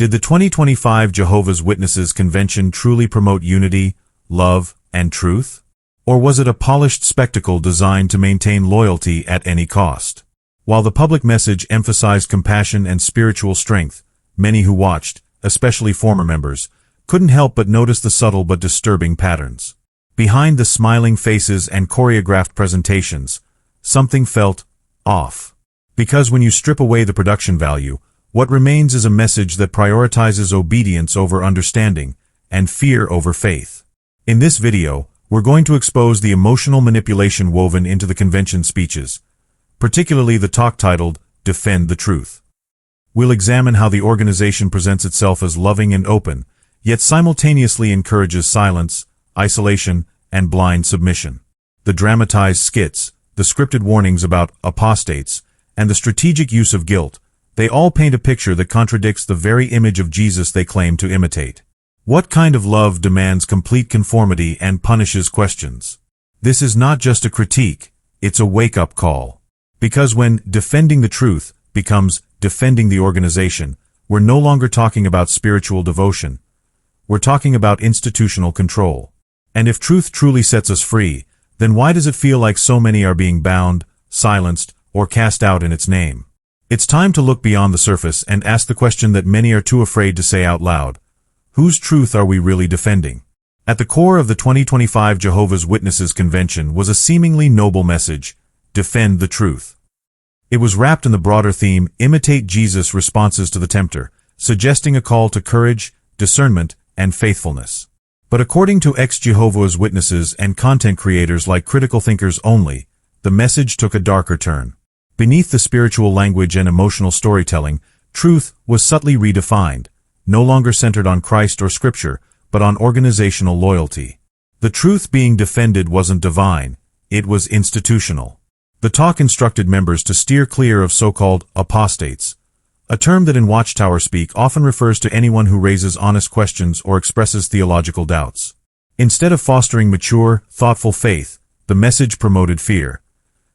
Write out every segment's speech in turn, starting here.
Did the 2025 Jehovah's Witnesses Convention truly promote unity, love, and truth? Or was it a polished spectacle designed to maintain loyalty at any cost? While the public message emphasized compassion and spiritual strength, many who watched, especially former members, couldn't help but notice the subtle but disturbing patterns. Behind the smiling faces and choreographed presentations, something felt off. Because when you strip away the production value, what remains is a message that prioritizes obedience over understanding and fear over faith. In this video, we're going to expose the emotional manipulation woven into the convention speeches, particularly the talk titled, Defend the Truth. We'll examine how the organization presents itself as loving and open, yet simultaneously encourages silence, isolation, and blind submission. The dramatized skits, the scripted warnings about apostates, and the strategic use of guilt, they all paint a picture that contradicts the very image of Jesus they claim to imitate. What kind of love demands complete conformity and punishes questions? This is not just a critique, it's a wake-up call. Because when defending the truth becomes defending the organization, we're no longer talking about spiritual devotion. We're talking about institutional control. And if truth truly sets us free, then why does it feel like so many are being bound, silenced, or cast out in its name? It's time to look beyond the surface and ask the question that many are too afraid to say out loud. Whose truth are we really defending? At the core of the 2025 Jehovah's Witnesses Convention was a seemingly noble message: defend the truth. It was wrapped in the broader theme, imitate Jesus' responses to the tempter, suggesting a call to courage, discernment, and faithfulness. But according to ex-Jehovah's Witnesses and content creators like Critical Thinkers Only, the message took a darker turn. Beneath the spiritual language and emotional storytelling, truth was subtly redefined, no longer centered on Christ or Scripture, but on organizational loyalty. The truth being defended wasn't divine, it was institutional. The talk instructed members to steer clear of so-called apostates, a term that in Watchtower speak often refers to anyone who raises honest questions or expresses theological doubts. Instead of fostering mature, thoughtful faith, the message promoted fear.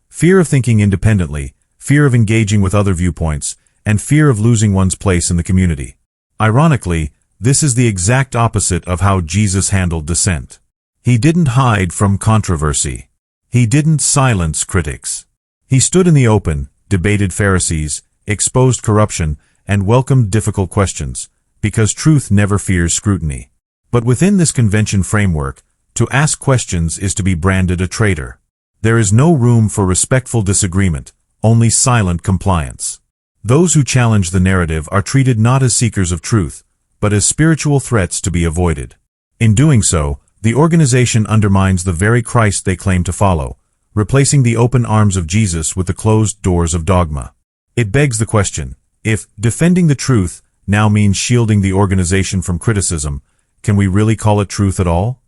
Fear of thinking independently, fear of engaging with other viewpoints, and fear of losing one's place in the community. Ironically, this is the exact opposite of how Jesus handled dissent. He didn't hide from controversy. He didn't silence critics. He stood in the open, debated Pharisees, exposed corruption, and welcomed difficult questions, because truth never fears scrutiny. But within this convention framework, to ask questions is to be branded a traitor. There is no room for respectful disagreement, only silent compliance. Those who challenge the narrative are treated not as seekers of truth, but as spiritual threats to be avoided. In doing so, the organization undermines the very Christ they claim to follow, replacing the open arms of Jesus with the closed doors of dogma. It begs the question, if defending the truth now means shielding the organization from criticism, can we really call it truth at all?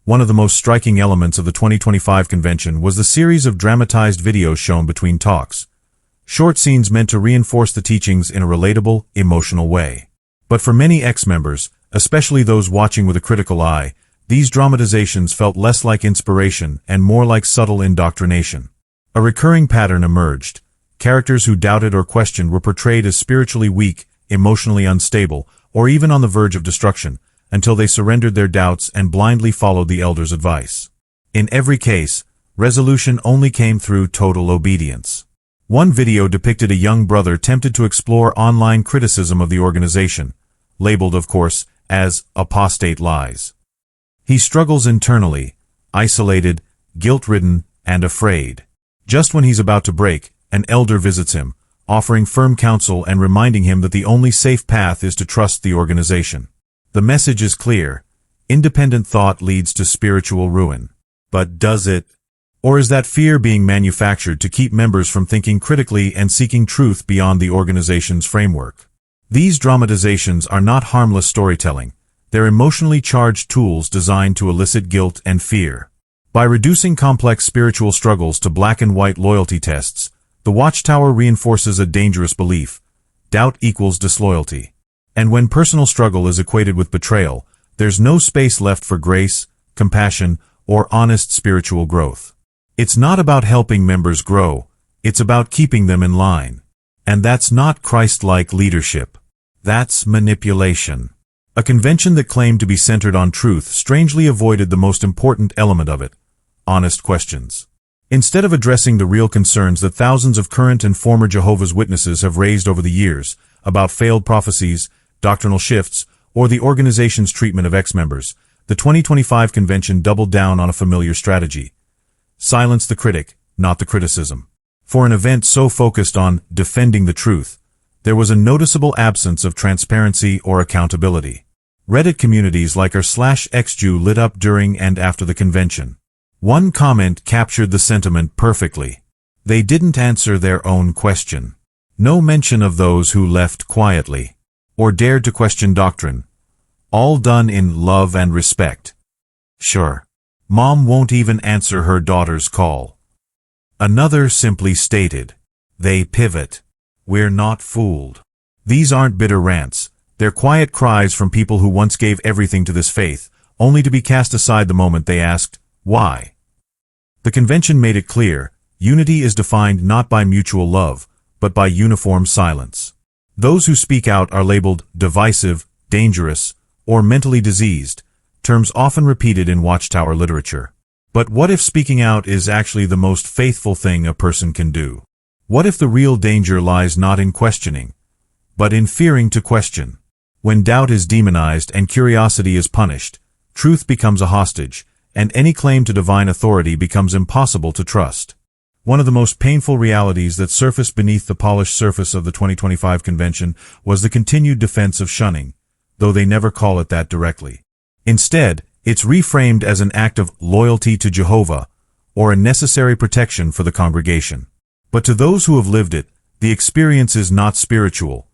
One of the most striking elements of the 2025 convention was the series of dramatized videos shown between talks. Short scenes meant to reinforce the teachings in a relatable, emotional way. But for many ex-members, especially those watching with a critical eye, these dramatizations felt less like inspiration and more like subtle indoctrination. A recurring pattern emerged. Characters who doubted or questioned were portrayed as spiritually weak, emotionally unstable, or even on the verge of destruction, until they surrendered their doubts and blindly followed the elders' advice. In every case, resolution only came through total obedience. One video depicted a young brother tempted to explore online criticism of the organization, labeled, of course, as apostate lies. He struggles internally, isolated, guilt-ridden, and afraid. Just when he's about to break, an elder visits him, offering firm counsel and reminding him that the only safe path is to trust the organization. The message is clear. Independent thought leads to spiritual ruin. But does it? Or is that fear being manufactured to keep members from thinking critically and seeking truth beyond the organization's framework? These dramatizations are not harmless storytelling. They're emotionally charged tools designed to elicit guilt and fear. By reducing complex spiritual struggles to black and white loyalty tests, the Watchtower reinforces a dangerous belief: doubt equals disloyalty. And when personal struggle is equated with betrayal, there's no space left for grace, compassion, or honest spiritual growth. It's not about helping members grow, it's about keeping them in line. And that's not Christ-like leadership. That's manipulation. A convention that claimed to be centered on truth strangely avoided the most important element of it: honest questions. Instead of addressing the real concerns that thousands of current and former Jehovah's Witnesses have raised over the years about failed prophecies, doctrinal shifts, or the organization's treatment of ex-members, the 2025 convention doubled down on a familiar strategy: silence the critic, not the criticism. For an event so focused on defending the truth, there was a noticeable absence of transparency or accountability. Reddit communities like r/ex-Jew lit up during and after the convention. One comment captured the sentiment perfectly. They didn't answer their own question. No mention of those who left quietly or dared to question doctrine. All done in love and respect. Sure, mom won't even answer her daughter's call. Another simply stated, they pivot. We're not fooled. These aren't bitter rants. They're quiet cries from people who once gave everything to this faith, only to be cast aside the moment they asked, why? The convention made it clear, unity is defined not by mutual love, but by uniform silence. Those who speak out are labeled divisive, dangerous, or mentally diseased, terms often repeated in Watchtower literature. But what if speaking out is actually the most faithful thing a person can do? What if the real danger lies not in questioning, but in fearing to question? When doubt is demonized and curiosity is punished, truth becomes a hostage, and any claim to divine authority becomes impossible to trust. One of the most painful realities that surfaced beneath the polished surface of the 2025 convention was the continued defense of shunning, though they never call it that directly. Instead, it's reframed as an act of loyalty to Jehovah, or a necessary protection for the congregation. But to those who have lived it, the experience is not spiritual.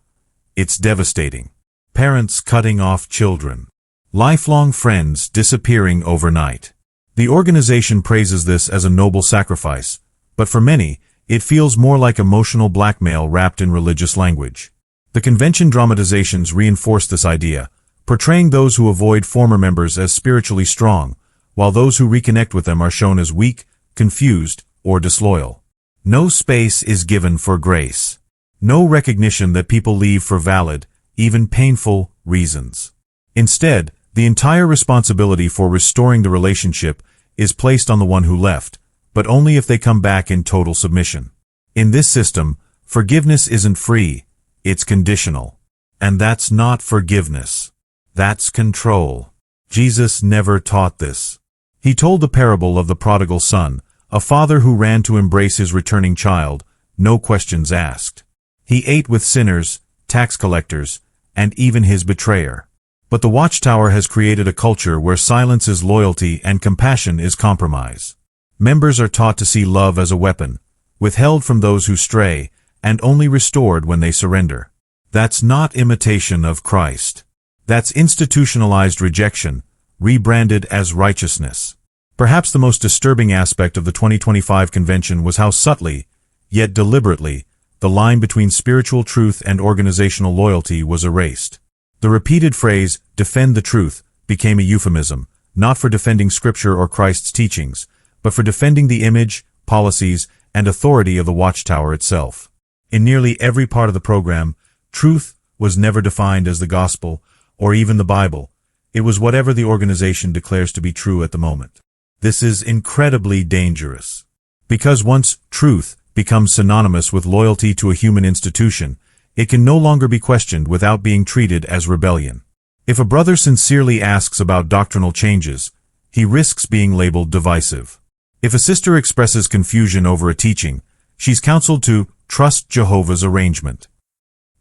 It's devastating. Parents cutting off children. Lifelong friends disappearing overnight. The organization praises this as a noble sacrifice, but for many, it feels more like emotional blackmail wrapped in religious language. The convention dramatizations reinforce this idea, portraying those who avoid former members as spiritually strong, while those who reconnect with them are shown as weak, confused, or disloyal. No space is given for grace. No recognition that people leave for valid, even painful, reasons. Instead, the entire responsibility for restoring the relationship is placed on the one who left, but only if they come back in total submission. In this system, forgiveness isn't free, it's conditional. And that's not forgiveness. That's control. Jesus never taught this. He told the parable of the prodigal son, a father who ran to embrace his returning child, no questions asked. He ate with sinners, tax collectors, and even his betrayer. But the Watchtower has created a culture where silence is loyalty and compassion is compromise. Members are taught to see love as a weapon, withheld from those who stray, and only restored when they surrender. That's not imitation of Christ. That's institutionalized rejection, rebranded as righteousness. Perhaps the most disturbing aspect of the 2025 convention was how subtly, yet deliberately, the line between spiritual truth and organizational loyalty was erased. The repeated phrase, defend the truth, became a euphemism, not for defending Scripture or Christ's teachings, but for defending the image, policies, and authority of the Watchtower itself. In nearly every part of the program, truth was never defined as the gospel or even the Bible. It was whatever the organization declares to be true at the moment. This is incredibly dangerous. Because once truth becomes synonymous with loyalty to a human institution, it can no longer be questioned without being treated as rebellion. If a brother sincerely asks about doctrinal changes, he risks being labeled divisive. If a sister expresses confusion over a teaching, she's counseled to trust Jehovah's arrangement.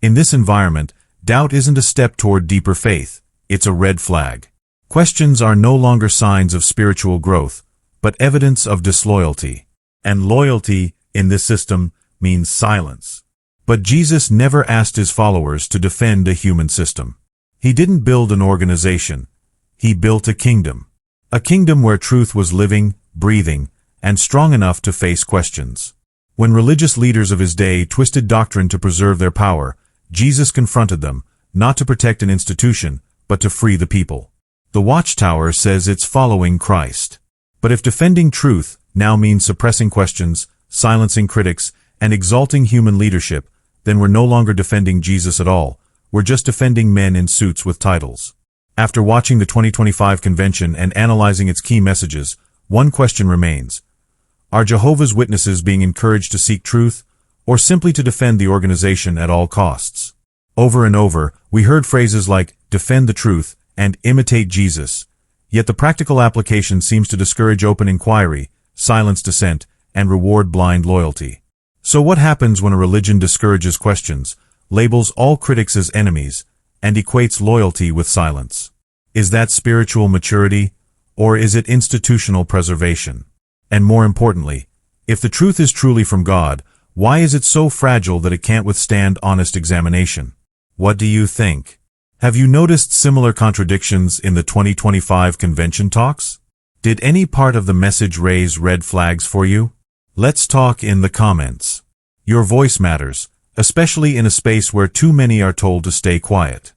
In this environment, doubt isn't a step toward deeper faith, it's a red flag. Questions are no longer signs of spiritual growth, but evidence of disloyalty. And loyalty, in this system, means silence. But Jesus never asked his followers to defend a human system. He didn't build an organization. He built a kingdom. A kingdom where truth was living, breathing, and strong enough to face questions. When religious leaders of his day twisted doctrine to preserve their power, Jesus confronted them, not to protect an institution, but to free the people. The Watchtower says it's following Christ. But if defending truth now means suppressing questions, silencing critics, and exalting human leadership, then we're no longer defending Jesus at all. We're just defending men in suits with titles. After watching the 2025 convention and analyzing its key messages, one question remains. Are Jehovah's Witnesses being encouraged to seek truth, or simply to defend the organization at all costs? Over and over, we heard phrases like, defend the truth, and imitate Jesus. Yet the practical application seems to discourage open inquiry, silence dissent, and reward blind loyalty. So what happens when a religion discourages questions, labels all critics as enemies, and equates loyalty with silence? Is that spiritual maturity, or is it institutional preservation? And more importantly, if the truth is truly from God, why is it so fragile that it can't withstand honest examination? What do you think? Have you noticed similar contradictions in the 2025 convention talks? Did any part of the message raise red flags for you? Let's talk in the comments. Your voice matters, especially in a space where too many are told to stay quiet.